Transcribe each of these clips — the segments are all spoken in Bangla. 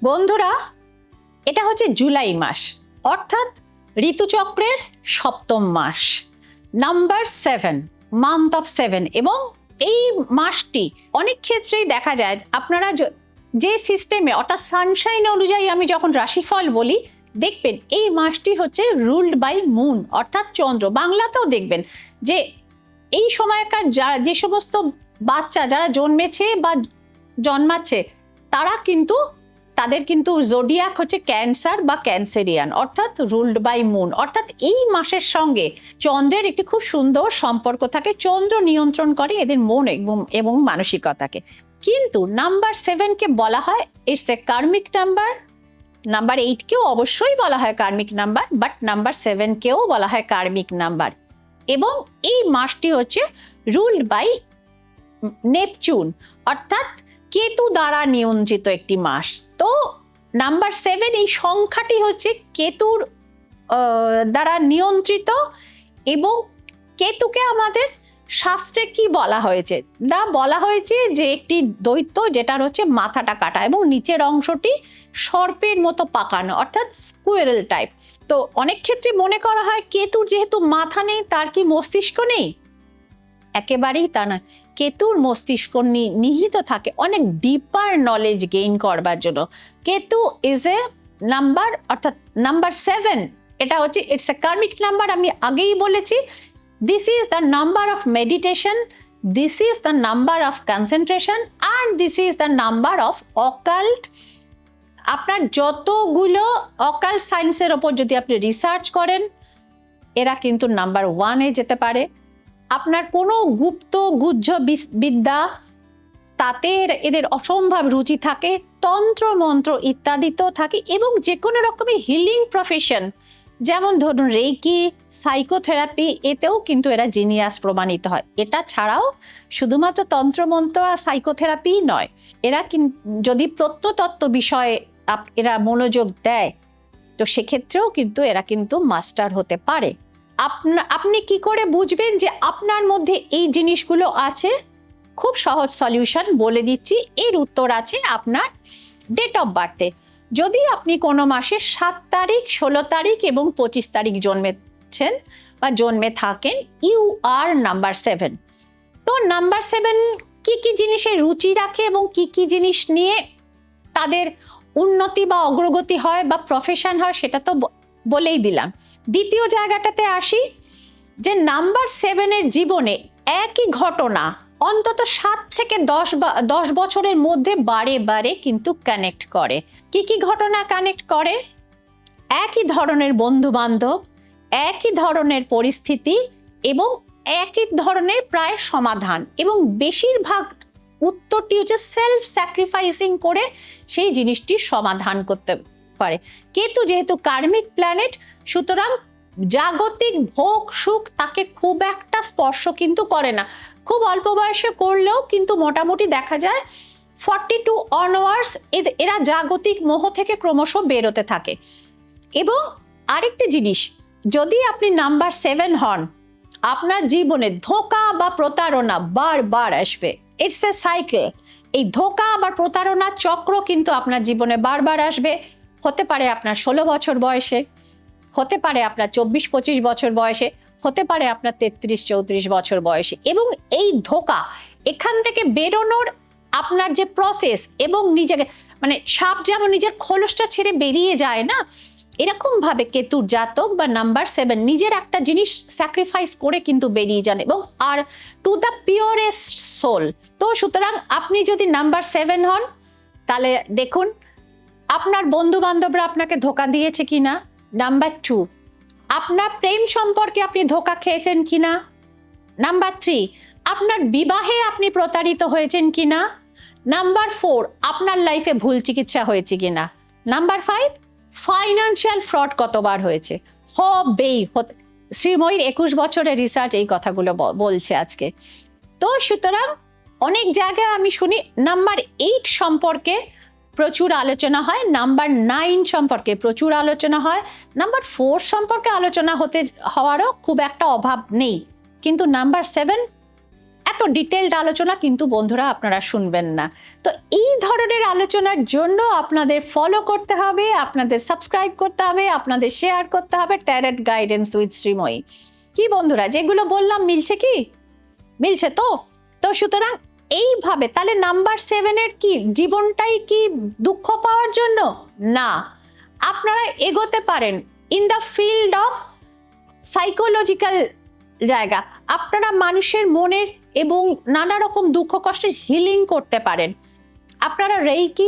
বন্ধুরা, এটা হচ্ছে জুলাই মাস, অর্থাৎ ঋতুচক্রের সপ্তম মাস, নাম্বার 7, মান্থ অফ 7। এবং এই মাসটি অনেক ক্ষেত্রেই দেখা যায়, আপনারা যে সিস্টেমে অর্থাৎ সানশাইন অনুযায়ী আমি যখন রাশিফল বলি, দেখবেন এই মাসটি হচ্ছে রুলড বাই মুন, অর্থাৎ চন্দ্র। বাংলাতেও দেখবেন যে এই সময়কার যে সমস্ত বাচ্চা যারা জন্মেছে বা জন্মাচ্ছে, তাদের কিন্তু জোডিয়াক হচ্ছে ক্যান্সার বা ক্যান্সেরিয়ান, অর্থাৎ রুলড বাই মুন। অর্থাৎ এই মাসের সঙ্গে চন্দ্রের একটি খুব সুন্দর সম্পর্ক থাকে। চন্দ্র নিয়ন্ত্রণ করে এদের মন এবং মানসিকতাকে। কিন্তু নাম্বার 7কে বলা হয় it's a karmic number. Number 8কেও অবশ্যই বলা হয় কার্মিক নাম্বার, বাট নাম্বার 7কেও বলা হয় কার্মিক নাম্বার। এবং এই মাসটি হচ্ছে রুলড বাই নেপচুন, অর্থাৎ কেতু দ্বারা নিয়ন্ত্রিত একটি মাস। তো নাম্বার 7 এই সংখ্যাটি হচ্ছে কেতুর দ্বারা নিয়ন্ত্রিত। এবং কেতুকে আমাদের শাস্ত্রে কি বলা হয়েছে না, বলা হয়েছে যে একটি দৈত্য যেটার হচ্ছে মাথাটা কাটা এবং নিচের অংশটি সর্পের মতো পাকানো, অর্থাৎ স্কুয়েরেল টাইপ। তো অনেক ক্ষেত্রে মনে করা হয় কেতুর যেহেতু মাথা নেই, তার কি মস্তিষ্ক নেই? একেবারেই তা না। কেতুর মস্তিষ্ক নিহিত থাকে অনেক ডিপার নলেজ গেইন করবার জন্য। কেতু ইজ এ নাম্বার, অর্থাৎ নাম্বার 7 এটা হচ্ছে ইটস এ কার্মিক নাম্বার। আমি আগেই বলেছি, this is the number of meditation, this is the number of concentration, আর this is the number of occult. আপনার যতগুলো অকাল্ট সায়েন্সের ওপর যদি আপনি রিসার্চ করেন, এরা কিন্তু নাম্বার 1-এ যেতে পারে। আপনার কোনো গুপ্ত গুহ্য বিদ্যা, তাতে এদের অসম্ভব রুচি থাকে। তন্ত্র মন্ত্র ইত্যাদিতেও থাকে। এবং যে কোনো রকমের হিলিং প্রফেশন, যেমন ধরুন রেকি, সাইকোথেরাপি, এতেও কিন্তু এরা জিনিয়াস প্রমাণিত হয়। এটা ছাড়াও শুধুমাত্র তন্ত্রমন্ত্র আর সাইকোথেরাপি নয়, এরা যদি প্রত্নতত্ত্ব বিষয়ে এরা মনোযোগ দেয়, তো সেক্ষেত্রেও কিন্তু এরা কিন্তু মাস্টার হতে পারে। আপনি কি করে বুঝবেন যে আপনার মধ্যে এই জিনিসগুলো আছে? খুব সহজ সলিউশন বলে দিচ্ছি। এর উত্তর আছে আপনার ডেট অফ বার্থে। যদি আপনি কোনো মাসের 7 তারিখ, 16 তারিখ এবং 25 তারিখ জন্মেছেন বা জন্মে থাকেন, ইউ আর নাম্বার 7। তো নাম্বার 7 কি কি জিনিসে রুচি রাখে এবং কি কি জিনিস নিয়ে তাদের উন্নতি বা অগ্রগতি হয় বা প্রফেশন হয়, সেটা তো বলেই দিলাম। দ্বিতীয় জায়গাটাতে আসি, যে নাম্বার 7-এর জীবনে একই ঘটনা অন্তত 7 থেকে 10 বছরের মধ্যে বারে বারে কিন্তু কানেক্ট করে। কি কি ঘটনা কানেক্ট করে? একই ধরনের বন্ধু বান্ধব, একই ধরনের পরিস্থিতি এবং একই ধরনের প্রায় সমাধান। এবং বেশিরভাগ উত্তরটি হচ্ছে সেলফ স্যাক্রিফাইসিং করে সেই জিনিসটির সমাধান করতে পারে। কেতু যেহেতু কার্মিক প্ল্যানেট, সুতরাং জাগতিক ভোগ সুখ তাকে খুব একটা স্পর্শ কিন্তু করে না। খুব অল্প বয়সে করলেও কিন্তু মোটামুটি দেখা যায় 42 অনওয়ার্ডস এরা জাগতিক মোহ থেকে ক্রমশ বেরোতে থাকে। এবং আরেকটি জিনিস, যদি আপনি নাম্বার 7 হন, আপনার জীবনে ধোঁকা বা প্রতারণা বারবার আসবে। It's a cycle. এই ধোঁকা বা প্রতারণার চক্র কিন্তু আপনার জীবনে বারবার আসবে। হতে পারে আপনার 16 বছর বয়সে, হতে পারে আপনার 24-25 বছর বয়সে, হতে পারে আপনার 33-34 বছর বয়সে। এবং এই ধোঁকা, এখান থেকে বেরোনোর আপনার যে প্রসেস, এবং নিজেকে মানে সাপ যেমন নিজের খোলসটা ছেড়ে বেরিয়ে যায় না, এরকম ভাবে কেতুর জাতক বা নাম্বার 7 নিজের একটা জিনিস স্যাক্রিফাইস করে কিন্তু বেরিয়ে যান, এবং আর টু দ্য পিওরেস্ট সোল। তো সুতরাং আপনি যদি নাম্বার 7 হন, তাহলে দেখুন আপনার বন্ধু বান্ধবরা আপনাকে ধোঁকা দিয়েছে কিনা। নাম্বার 2, আপনার প্রেম সম্পর্কে আপনি ধোঁকা খেয়েছেন কিনা। নাম্বার 3, আপনার বিবাহে আপনি প্রতারিত হয়েছেন কিনা। নাম্বার 4, আপনার লাইফে ভুল চিকিৎসা হয়েছে কিনা। নাম্বার 5, ফাইন্যান্সিয়াল ফ্রড কতবার হয়েছে। হবেই। শ্রীময়ীর 21 বছরের রিসার্চ এই কথাগুলো বলছে আজকে। তো সুতরাং অনেক জায়গায় আমি শুনি নাম্বার 8 সম্পর্কে প্রচুর আলোচনা হয়, নাম্বার 9 সম্পর্কে প্রচুর আলোচনা হয়, নাম্বার 4 সম্পর্কে আলোচনা হওয়ারও খুব একটা অভাব নেই। কিন্তু নাম্বার 7 এত ডিটেলড আলোচনা কিন্তু বন্ধুরা আপনারা শুনবেন না। তো এই ধরনের আলোচনার জন্য আপনাদের ফলো করতে হবে, আপনাদের সাবস্ক্রাইব করতে হবে, আপনাদের শেয়ার করতে হবে ট্যারট গাইডেন্স উইথ শ্রীময়ী। কি বন্ধুরা, যেগুলো বললাম মিলছে কি? মিলছে তো? তো সুতরাং এইভাবে তাহলে নাম্বার 7-এর কি জীবনটাই কি দুঃখ পাওয়ার জন্য? না, আপনারা এগোতে পারেন in the field of psychological জায়গা। আপনারা মানুষের মনের এবং নানা রকম দুঃখ কষ্টের হিলিং করতে পারেন, আপনারা রেইকি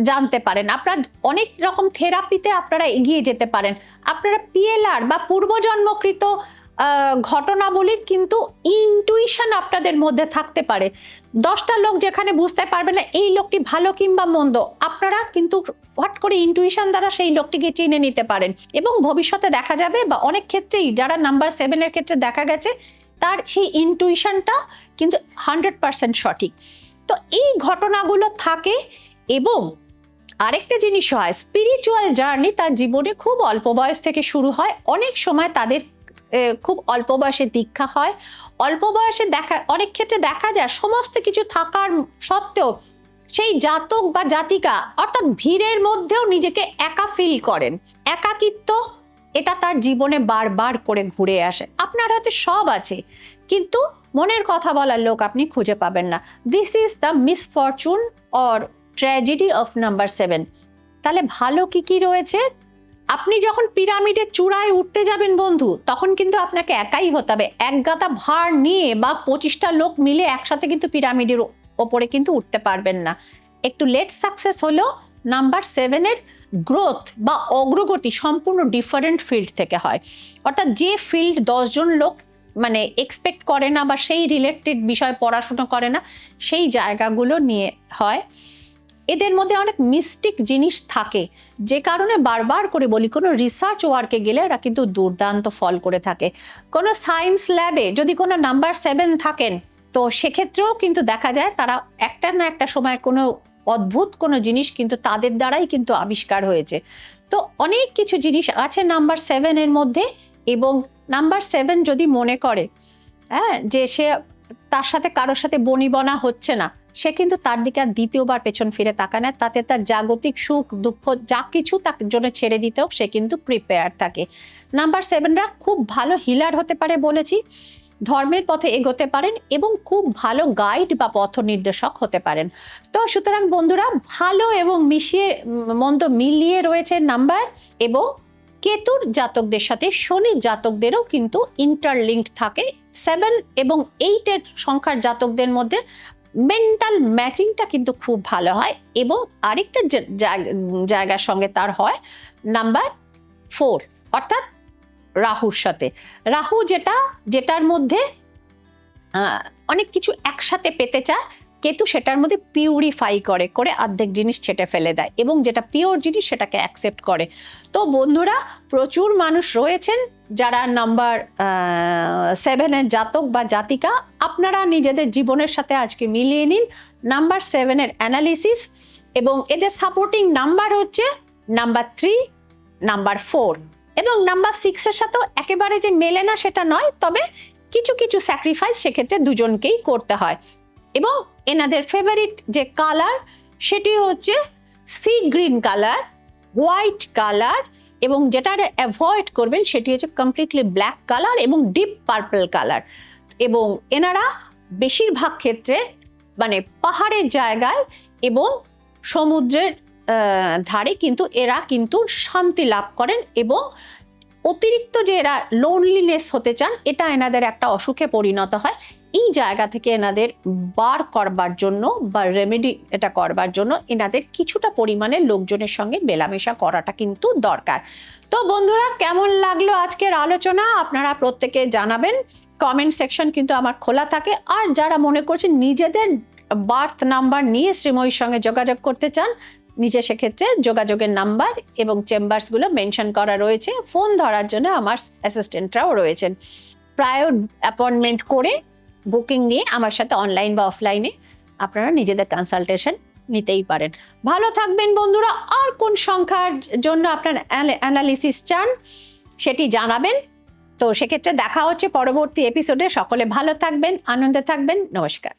জানতে পারেন, আপনারা অনেক রকম থেরাপিতে আপনারা এগিয়ে যেতে পারেন, আপনারা পিএলআর বা পূর্বজন্মকৃত ঘটনাবলীর কিন্তু ইনটুইশন আপনাদের মধ্যে থাকতে পারে। 10টা লোক যেখানে বুঝতে পারবে না এই লোকটি ভালো কিংবা মন্দ, আপনারা কিন্তু হট করে ইনটুইশন দ্বারা সেই লোকটিকে চিনে নিতে পারেন এবং ভবিষ্যতে দেখা যাবে বা অনেক ক্ষেত্রেই যারা নাম্বার 7-এর ক্ষেত্রে দেখা গেছে তার সেই ইনটুইশনটা কিন্তু 100% সঠিক। তো এই ঘটনাগুলো থাকে। এবং আরেকটা জিনিস হয়, স্পিরিচুয়াল জার্নি তার জীবনে খুব অল্প বয়স থেকে শুরু হয়। অনেক সময় তাদের খুব অল্প বয়সে দীক্ষা হয়, অল্প বয়সে অনেক ক্ষেত্রে দেখা যায় সমস্ত কিছু থাকার সত্ত্বেও সেই জাতক বা জাতিকা অর্থাৎ ভিড়ের মধ্যেও নিজেকে একা ফিল করেন। একাকিত্ব এটা তার জীবনে বারবার করে ঘুরে আসে। আপনার হাতে সব আছে কিন্তু মনের কথা বলার লোক আপনি খুঁজে পাবেন না। This is the misfortune or tragedy of number 7। তাহলে ভালো কি কি রয়েছে? আপনি যখন পিরামিডের চূড়ায় উঠতে যাবেন বন্ধু, তখন কিন্তু আপনাকে একাই হতে হবে। এক গাদা ভার নিয়ে বা 25টা লোক মিলে একসাথে কিন্তু পিরামিডের ওপরে কিন্তু উঠতে পারবেন না। একটু লেট সাকসেস হলেও নাম্বার 7-এর গ্রোথ বা অগ্রগতি সম্পূর্ণ ডিফারেন্ট ফিল্ড থেকে হয়। অর্থাৎ যে ফিল্ড 10 জন লোক মানে এক্সপেক্ট করে না বা সেই রিলেটেড বিষয় পড়াশোনা করে না, সেই জায়গাগুলো নিয়ে হয়। এদের মধ্যে অনেক মিস্টিক জিনিস থাকে, যে কারণে বারবার করে বলি কোনো রিসার্চ ওয়ার্কে গেলে এরা কিন্তু দুর্দান্ত ফল করে থাকে। কোনো সায়েন্স ল্যাবে যদি কোনো নাম্বার 7 থাকেন, তো সেক্ষেত্রেও কিন্তু দেখা যায় তারা একটা না একটা সময় কোনো অদ্ভুত কোনো জিনিস কিন্তু তাদের দ্বারাই কিন্তু আবিষ্কার হয়েছে। তো অনেক কিছু জিনিস আছে নাম্বার 7-এর মধ্যে। এবং নাম্বার 7 যদি মনে করে যে সে তার সাথে কারোর সাথে বনিবনা হচ্ছে না, সে কিন্তু তার দিকে আর দ্বিতীয়বার পেছন ফিরে তাকায় না। তাতে তার জাগতিক সুখ দুঃখ যা কিছু তার জন্য ছেড়ে দিতেও সে কিন্তু প্রিপেয়ার থাকে। নাম্বার 7রা খুব ভালো হিলার হতে পারে বলেছি, ধর্মের পথে এগোতে পারেন এবং খুব ভালো গাইড বা পথ নির্দেশক হতে পারেন। তো সুতরাং বন্ধুরা, ভালো এবং মন্দ মিলিয়ে রয়েছে নাম্বার। এবং কেতুর জাতকদের সাথে শনির জাতকদেরও কিন্তু ইন্টারলিঙ্কড থাকে। 7 এবং 8-এর সংখ্যার জাতকদের মধ্যে মেন্টাল ম্যাচিংটা কিন্তু খুব ভালো হয়। এবং আরেকটা জায়গার সঙ্গে তার হয় নাম্বার 4, অর্থাৎ রাহুর সাথে। রাহু যেটার মধ্যে অনেক কিছু একসাথে পেতে চায়, কেতু সেটার মধ্যে পিউরিফাই করে অর্ধেক জিনিস ছেটে ফেলে দেয় এবং যেটা পিওর জিনিস সেটাকে অ্যাকসেপ্ট করে। তো বন্ধুরা, প্রচুর মানুষ রয়েছেন যারা নাম্বার 7-এর জাতক বা জাতিকা। আপনারা নিজেদের জীবনের সাথে আজকে মিলিয়ে নিন নাম্বার 7-এর অ্যানালিসিস। এবং এদের সাপোর্টিং নাম্বার হচ্ছে নাম্বার 3, নাম্বার 4 এবং নাম্বার 6-এর সাথেও একেবারে যে মেলে না সেটা নয়, তবে কিছু কিছু স্যাক্রিফাইস সেক্ষেত্রে দুজনকেই করতে হয়। এবং এনাদের ফেভারিট যে কালার সেটি হচ্ছে sea green colour, white colour, এবং যেটা অ্যাভয়েড করবেন সেটি হচ্ছে কমপ্লিটলি ব্ল্যাক কালার এবং ডিপ পার্পল কালার। এবং এনারা বেশিরভাগ ক্ষেত্রে মানে পাহাড়ের জায়গায় এবং সমুদ্রের ধারে কিন্তু এরা কিন্তু শান্তি লাভ করেন। এবং অতিরিক্ত যে এরা লোনলিনেস হতে চান, এটা এনাদের একটা অসুখে পরিণত হয়। এই জায়গা থেকে এনাদের বার করবার জন্য বা রেমেডি এটা করবার জন্য এনাদের কিছুটা পরিমাণে লোকজনের সঙ্গে মেলামেশা করাটা কিন্তু দরকার। তো বন্ধুরা, কেমন লাগলো আজকের আলোচনা আপনারা প্রত্যেকে জানাবেন। কমেন্ট সেকশন কিন্তু আমার খোলা থাকে। আর যারা মনে করছেন নিজেদের বার্থ নাম্বার নিয়ে শ্রীময়ীর সঙ্গে যোগাযোগ করতে চান, নিচে সেক্ষেত্রে যোগাযোগের নাম্বার এবং চেম্বার্সগুলো মেনশন করা রয়েছে। ফোন ধরার জন্য আমার অ্যাসিস্ট্যান্টরাও রয়েছেন। প্রায়র অ্যাপয়েন্টমেন্ট করে বুকিং নিয়ে আমার সাথে অনলাইন বা অফলাইনে আপনারা নিজেদের কনসালটেশন নিতেই পারেন। ভালো থাকবেন বন্ধুরা। আর কোন সংখ্যার জন্য আপনার অ্যানালিসিস চান সেটি জানাবেন। তো সেক্ষেত্রে দেখা হচ্ছে পরবর্তী এপিসোডে। সকলে ভালো থাকবেন, আনন্দে থাকবেন। নমস্কার।